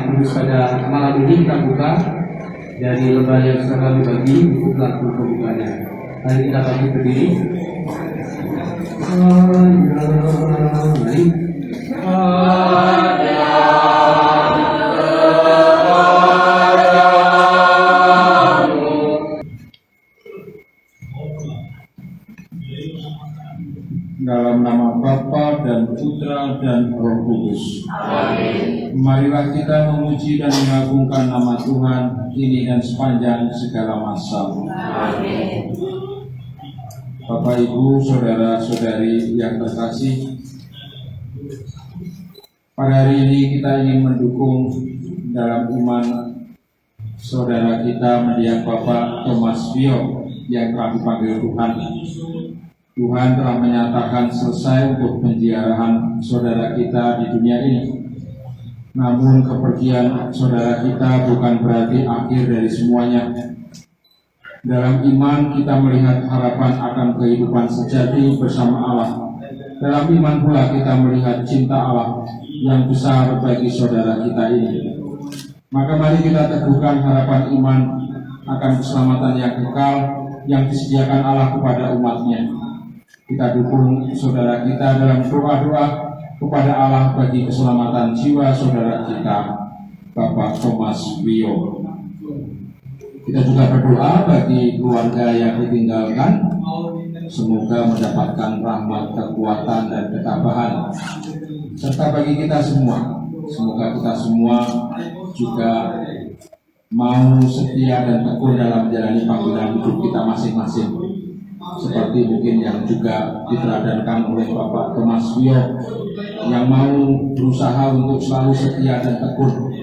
khusus pada malam ini kita buka dari lembar yang sudah kami bagi untuk pelaku pembukanya. Mari kita bagi berdiri. Dalam nama Bapa dan Putra dan Roh Kudus. Amin. Marilah kita memuji dan mengagungkan nama Tuhan kini dan sepanjang segala masa. Amin. Bapak, Ibu, saudara-saudari yang terkasih, pada hari ini kita ingin mendukung dalam iman saudara kita mendiang Bapak Thomas Bio yang telah dipanggil Tuhan. Tuhan telah menyatakan selesai untuk penziarahan saudara kita di dunia ini. Namun kepergian saudara kita bukan berarti akhir dari semuanya. Dalam iman kita melihat harapan akan kehidupan sejati bersama Allah. Dalam iman pula kita melihat cinta Allah yang besar bagi saudara kita ini. Maka mari kita teguhkan harapan iman akan keselamatan yang kekal yang disediakan Allah kepada umatnya. Kita dukung saudara kita dalam doa-doa kepada Allah bagi keselamatan jiwa saudara kita, Bapak Thomas Bio. Kita juga berdoa bagi keluarga yang ditinggalkan, semoga mendapatkan rahmat, kekuatan, dan ketabahan. Serta bagi kita semua, semoga kita semua juga mau setia dan tekun dalam menjalani panggilan hidup kita masing-masing. Seperti mungkin yang juga diteladankan oleh Bapak Thomas Bio yang mau berusaha untuk selalu setia dan tekun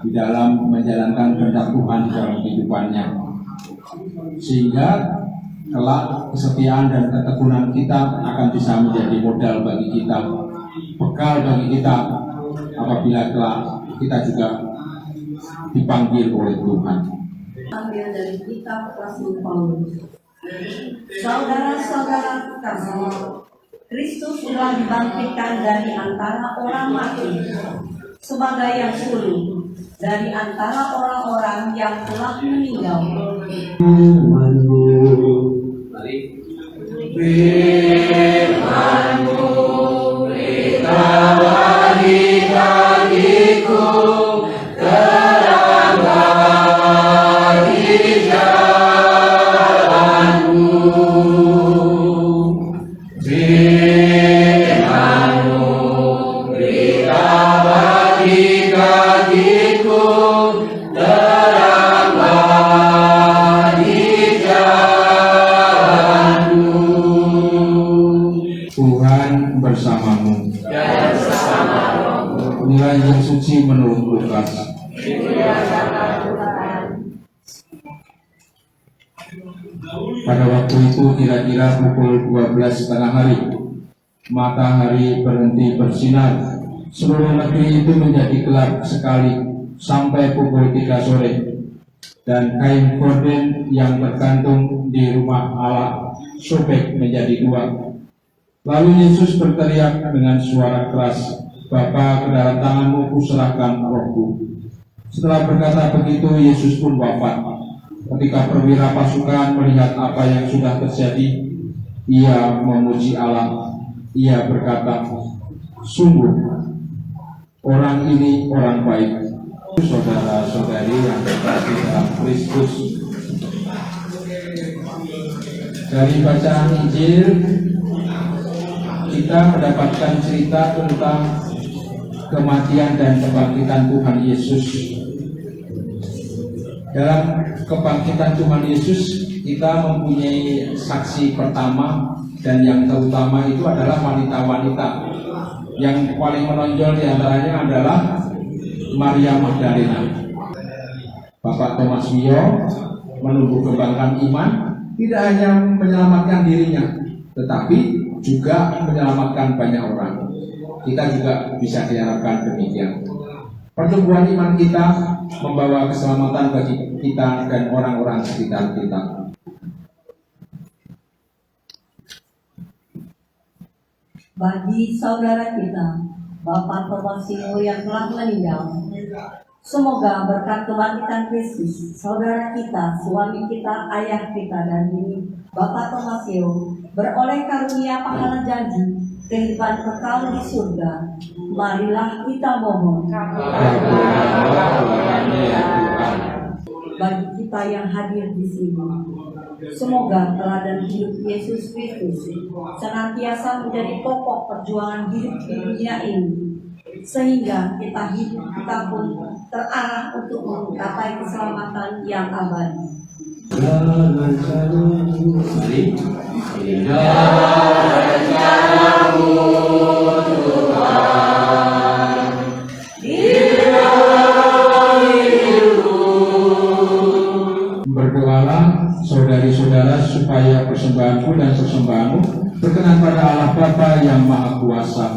di dalam menjalankan kehendak Tuhan dalam kehidupannya, sehingga kelak kesetiaan dan ketekunan kita akan bisa menjadi modal bagi kita, bekal bagi kita apabila kelak kita juga dipanggil oleh Tuhan. Ambil dari kitab Rasul Paulus. Saudara-saudara kasih, Kristus telah dibangkitkan dari antara orang mati sebagai yang sulung dari antara orang-orang yang telah meninggal. Firman-Mu ditawari kakiku, terang bagi jalanmu. Firman-Mu ditawari kakiku, terang bagi jalanmu. Tuhan bersamamu. Dan bersama rohmu. Nilai yang suci menurut Lukas. Pada waktu itu kira-kira pukul 12:30 hari, matahari berhenti bersinar. Seluruh negeri itu menjadi gelap sekali sampai pukul 3 sore. Dan kain gorden yang tergantung di rumah Allah sobek menjadi 2. Lalu Yesus berteriak dengan suara keras, "Bapa, ke dalam tangan-Mu kuserahkan rohku." Setelah berkata begitu, Yesus pun wafat. Ketika perwira pasukan melihat apa yang sudah terjadi, ia memuji Allah. Ia berkata, "Sungguh, orang ini orang baik." Saudara-saudari yang terkasih dalam Kristus, dari bacaan Injil kita mendapatkan cerita tentang kematian dan kebangkitan Tuhan Yesus. Dalam kebangkitan Tuhan Yesus, kita mempunyai saksi pertama dan yang terutama itu adalah wanita-wanita. Yang paling menonjol diantaranya adalah Maria Magdalena. Bapak Thomas Bio menumbuh kembangkan iman, tidak hanya menyelamatkan dirinya, tetapi juga menyelamatkan banyak orang. Kita juga bisa diharapkan demikian. Pertumbuhan iman kita membawa keselamatan bagi kita dan orang-orang sekitar kita. Bagi saudara kita, Bapak Tomasio yang telah meninggal. Semoga berkat kebangkitan Kristus, saudara kita, suami kita, ayah kita, dan ini Bapak Tomasio beroleh karunia pahala janji kehidupan kekal di surga. Marilah kita mohon. Bagi kita yang hadir di sini, semoga teladan hidup Yesus Kristus senantiasa menjadi pokok perjuangan hidup di dunia ini, sehingga kita pun terarah untuk mencapai keselamatan yang abadi. Jangan selalu mari. Berdoalah saudari-saudara supaya persembahanku dan persembahanmu berkenan pada Allah Bapa yang Maha Kuasa.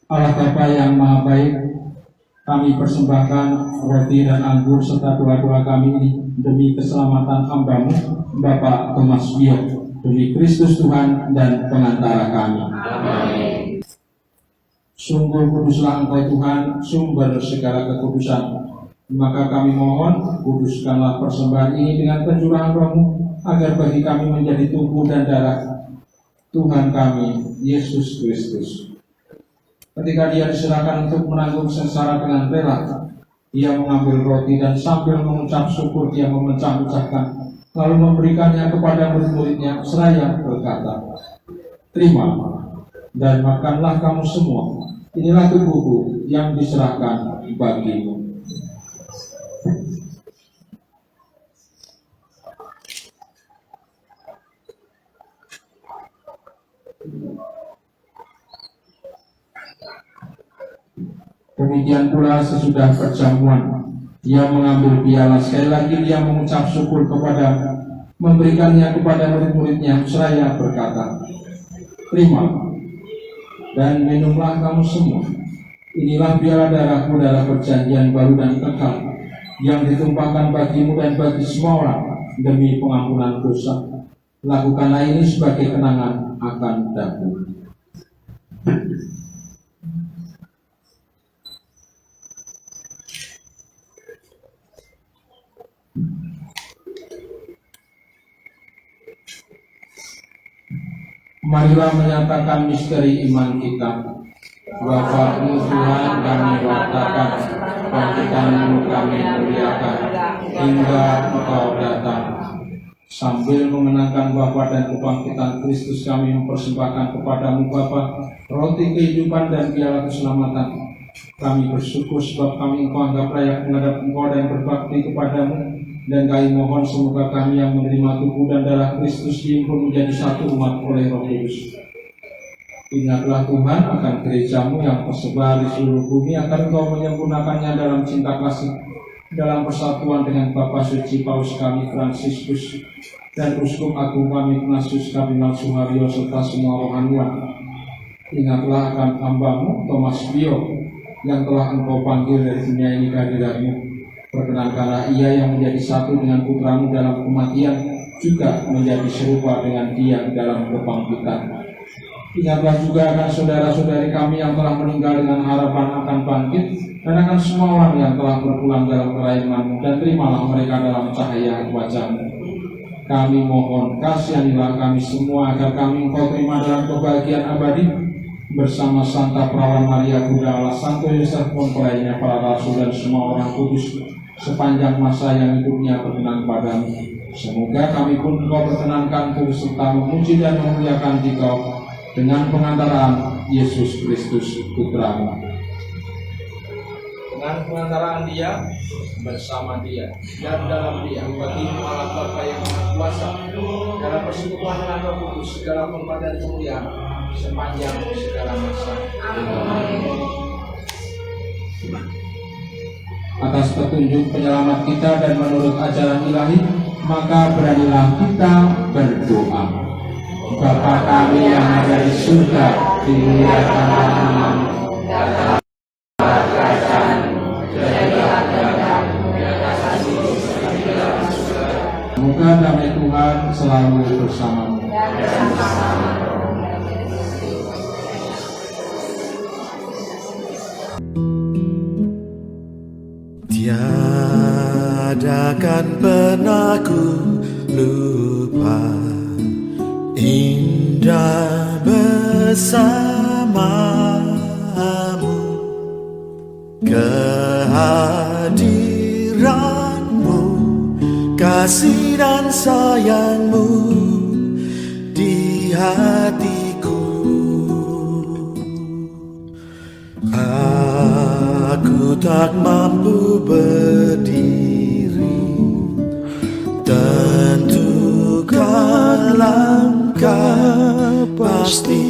Allah Bapa yang Maha Baik, kami persembahkan roti dan anggur serta doa-doa kami ini demi keselamatan hamba-Mu, Bapak Thomas Bio, demi Kristus Tuhan dan pengantara kami. Amin. Sungguh kuduslah Engkau Tuhan, sumber segala kekudusan. Maka kami mohon, kuduskanlah persembahan ini dengan pencurahan Roh-Mu, agar bagi kami menjadi tubuh dan darah Tuhan kami, Yesus Kristus. Ketika Dia diserahkan untuk menanggung sengsara dengan rela, Dia mengambil roti dan sambil mengucap syukur Dia memecah-mecahkan, lalu memberikannya kepada murid-muridnya seraya berkata, "Terima dan makanlah kamu semua. Inilah tubuhku yang diserahkan bagimu." Demikian pula sesudah perjamuan, Dia mengambil piala, sekali lagi Dia mengucap syukur kepada, memberikannya kepada murid-muridnya seraya berkata, "Terima dan minumlah kamu semua. Inilah piala darahku, darah perjanjian baru dan kekal, yang ditumpahkan bagimu dan bagi semua orang demi pengampunan dosa. Lakukanlah ini sebagai kenangan akan daku." Marilah menyatakan misteri iman kita. Bapa-Mu Tuhan kami wartakan, bangkitan-Mu kami muliakan, hingga Engkau datang. Sambil mengenangkan Bapa dan kebangkitan Kristus, kami mempersembahkan kepada-Mu Bapa roti kehidupan dan piala keselamatan. Kami bersyukur sebab kami Engkau anggap layak menghadap Engkau dan berbakti kepada-Mu. Dan kami mohon semoga kami yang menerima tubuh dan darah Kristus dihimpun menjadi satu umat oleh Roh Kudus. Ingatlah Tuhan akan gereja-Mu yang tersebar di seluruh bumi, akan Engkau menyempurnakannya dalam cinta kasih, dalam persatuan dengan Bapa Suci Paus kami Fransiskus dan Uskup Agung kami Ignatius Kardinal Suharyo serta semua rohaniwan. Ingatlah akan hamba-Mu Thomas Bio yang telah Engkau panggil dari dunia ini ke hadirat-Mu. Perkenankanlah ia yang menjadi satu dengan putra-Mu dalam kematian juga menjadi serupa dengan Dia dalam kebangkitan. Ingatlah juga akan saudara-saudari kami yang telah meninggal dengan harapan akan bangkit, dan akan semua orang yang telah berpulang dalam kerajaan-Mu, dan terimalah mereka dalam cahaya wajah-Mu. Kami mohon, kasihanilah kami semua agar kami Engkau terima dalam kebahagiaan abadi bersama Santa Perawan Maria Bunda Allah, Santo Yosef mempelainya, para rasul dan semua orang kudus sepanjang masa yang hidupnya berkenan padamu. Semoga kami pun Engkau berkenankan turut serta memuji dan memuliakan Dikau dengan pengantaraan Yesus Kristus Putra-Mu. Dengan pengantaraan Dia, bersama Dia, dan dalam Dia, bagi Allah Bapa yang Maha Kuasa, dalam persekutuan dengan Roh Kudus, segala hormat dan kemuliaan sepanjang segala masa. Amin. Atas petunjuk penyelamat kita dan menurut ajaran ilahi, maka beranilah kita berdoa. Bapa kami yang ada di surga, dimuliakanlah namamu, datanglah kerajaan-Mu, jadilah kehendak-Mu di atas bumi seperti di dalam surga. Semoga Semoga damai Tuhan selalu bersamamu. Tiada akan pernah ku lupa indah bersamamu, kehadiranmu, kasih dan sayangmu di hatiku. Aku tak mampu berdiri tentukan langkah pasti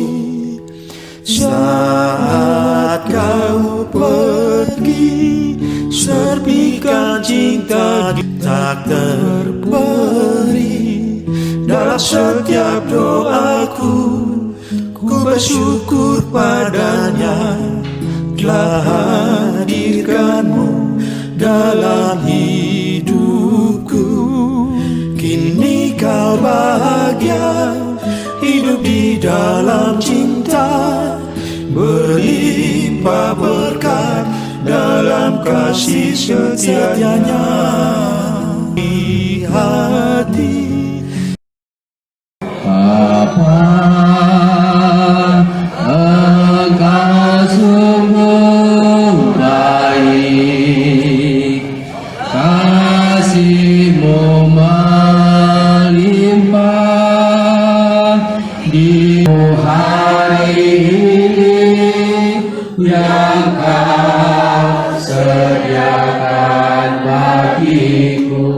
saat kau pergi, serpikan cinta tak terberi dalam setiap doaku. Ku bersyukur padanya telah hadirkanmu dalam hidupku. Kini kau bahagia hidup di dalam cinta, berlimpah berkat dalam kasih setianya di hati. Bapa, Engkau sungguh baik, kasih-Mu melimpah di hari ini yang Kau sediakan bagiku.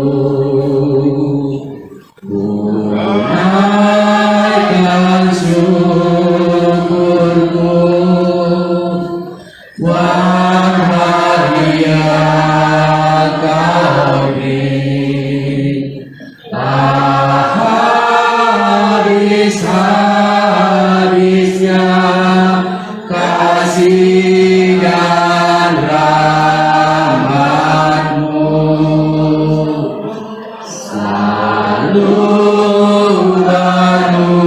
Naikkan syukurku, wahai yang Kau beri, habis-habisnya kasih dan rahmat-Mu selalu baru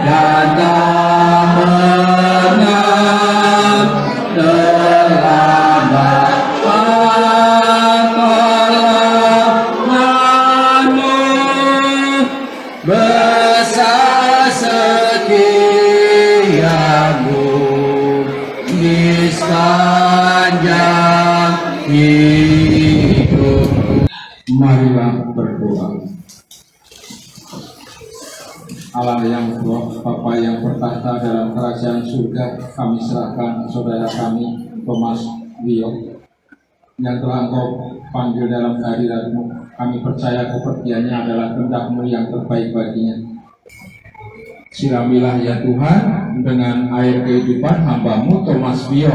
dan tak pernah terlambat. Pertolongan-Mu besar, setia-Mu di sepanjang hidup. Marilah berdoa. Allah yang roh, Bapa yang bertahta dalam kerajaan surga, kami serahkan saudara kami Thomas Wio yang telah Engkau panggil dalam kehadiran-Mu. Kami percaya kepergiannya adalah kehendak-Mu yang terbaik baginya. Siramilah ya Tuhan dengan air kehidupan hamba-Mu Thomas Wio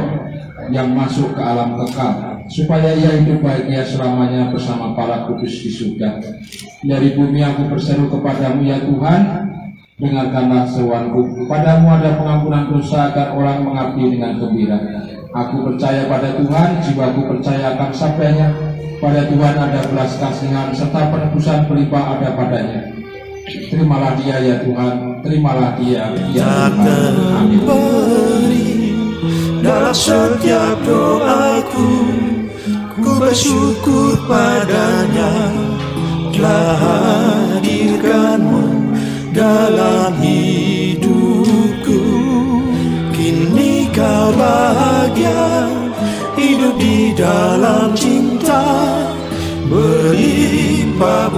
yang masuk ke alam kekal, supaya ia hidup bahagia selamanya bersama para kudus di surga. Dari bumi aku berseru kepadamu ya Tuhan, dengarkanlah seruanku. Padamu ada pengampunan dosa agar orang mengabdi dengan gembira. Aku percaya pada Tuhan, jiwaku percaya akan sabdanya. Pada Tuhan ada belas kasihan serta penebusan berlimpah ada padanya. Terimalah dia ya Tuhan, terimalah dia ya Tuhan. Amin. Dalam setiap doaku, ku bersyukur padanya telah hadirkanmu dalam hidupku. Kini kau bahagia hidup di dalam cinta, berlimpah